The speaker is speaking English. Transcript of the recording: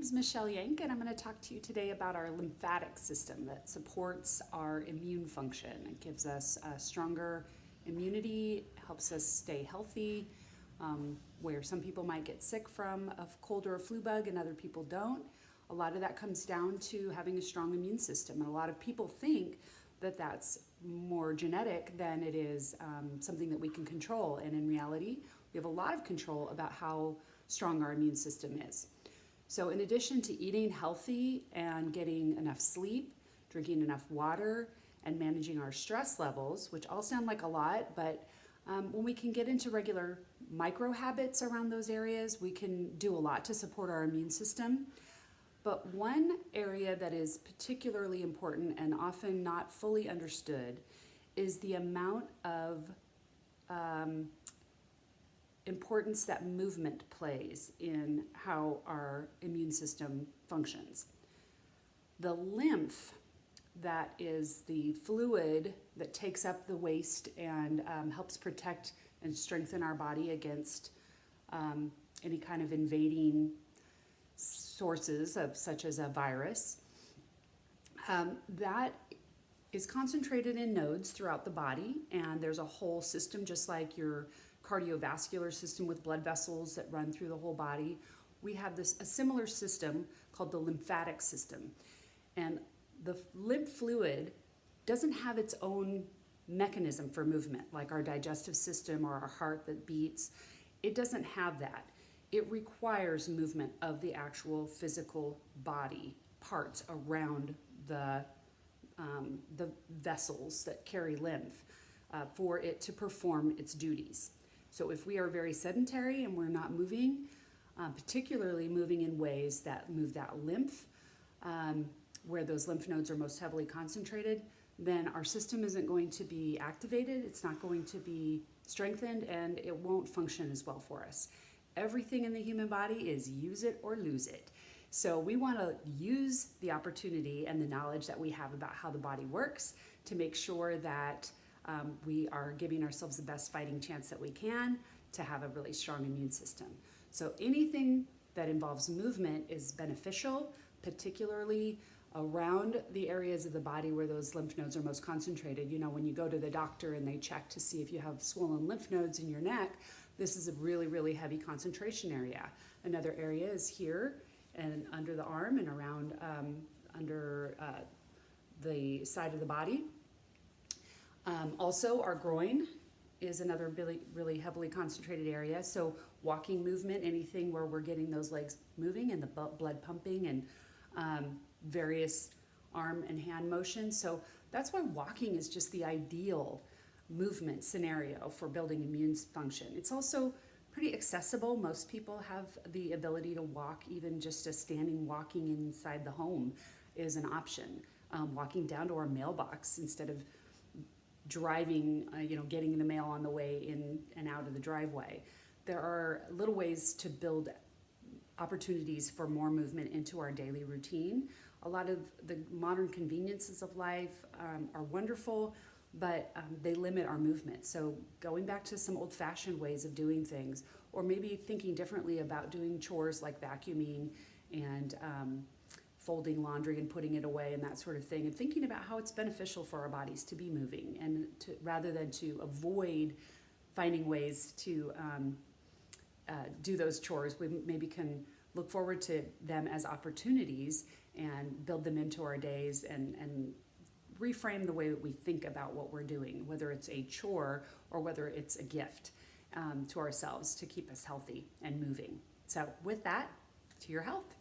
name's Michelle Jenck, and I'm going to talk to you today about our lymphatic system that supports our immune function. It gives us a stronger immunity, helps us stay healthy, where some people might get sick from a cold or a flu bug and other people don't. A lot of that comes down to having a strong immune system, and a lot of people think that that's more genetic than it is something that we can control. And in reality, we have a lot of control about how strong our immune system is. So in addition to eating healthy and getting enough sleep, drinking enough water, and managing our stress levels, which all sound like a lot, but when we can get into regular micro habits around those areas, we can do a lot to support our immune system. But one area that is particularly important and often not fully understood is the amount of importance that movement plays in how our immune system functions. The lymph, that is the fluid that takes up the waste and helps protect and strengthen our body against any kind of invading sources such as a virus, that is concentrated in nodes throughout the body, and there's a whole system just like your cardiovascular system with blood vessels that run through the whole body. We have a similar system called the lymphatic system, and the lymph fluid doesn't have its own mechanism for movement like our digestive system or our heart that beats. It doesn't have that. It requires movement of the actual physical body parts around the vessels that carry lymph for it to perform its duties. So if we are very sedentary and we're not moving, particularly moving in ways that move that lymph, where those lymph nodes are most heavily concentrated, then our system isn't going to be activated, it's not going to be strengthened, and it won't function as well for us. Everything in the human body is use it or lose it. So we want to use the opportunity and the knowledge that we have about how the body works to make sure that we are giving ourselves the best fighting chance that we can to have a really strong immune system. So anything that involves movement is beneficial, particularly around the areas of the body where those lymph nodes are most concentrated. You know, when you go to the doctor and they check to see if you have swollen lymph nodes in your neck, this is a really, really heavy concentration area. Another area is here and under the arm and around under the side of the body. Also, our groin is another really, really heavily concentrated area. So walking movement, anything where we're getting those legs moving and the blood pumping and various arm and hand motions. So that's why walking is just the ideal movement scenario for building immune function. It's also pretty accessible. Most people have the ability to walk. Even just a standing walking inside the home is an option. Walking down to our mailbox instead of driving, getting the mail on the way in and out of the driveway. There are little ways to build opportunities for more movement into our daily routine. A lot of the modern conveniences of life are wonderful, but they limit our movement. So going back to some old-fashioned ways of doing things, or maybe thinking differently about doing chores like vacuuming and folding laundry and putting it away and that sort of thing, and thinking about how it's beneficial for our bodies to be moving, and rather than to avoid finding ways to do those chores, we maybe can look forward to them as opportunities and build them into our days and reframe the way that we think about what we're doing, whether it's a chore or whether it's a gift to ourselves to keep us healthy and moving. So with that, to your health.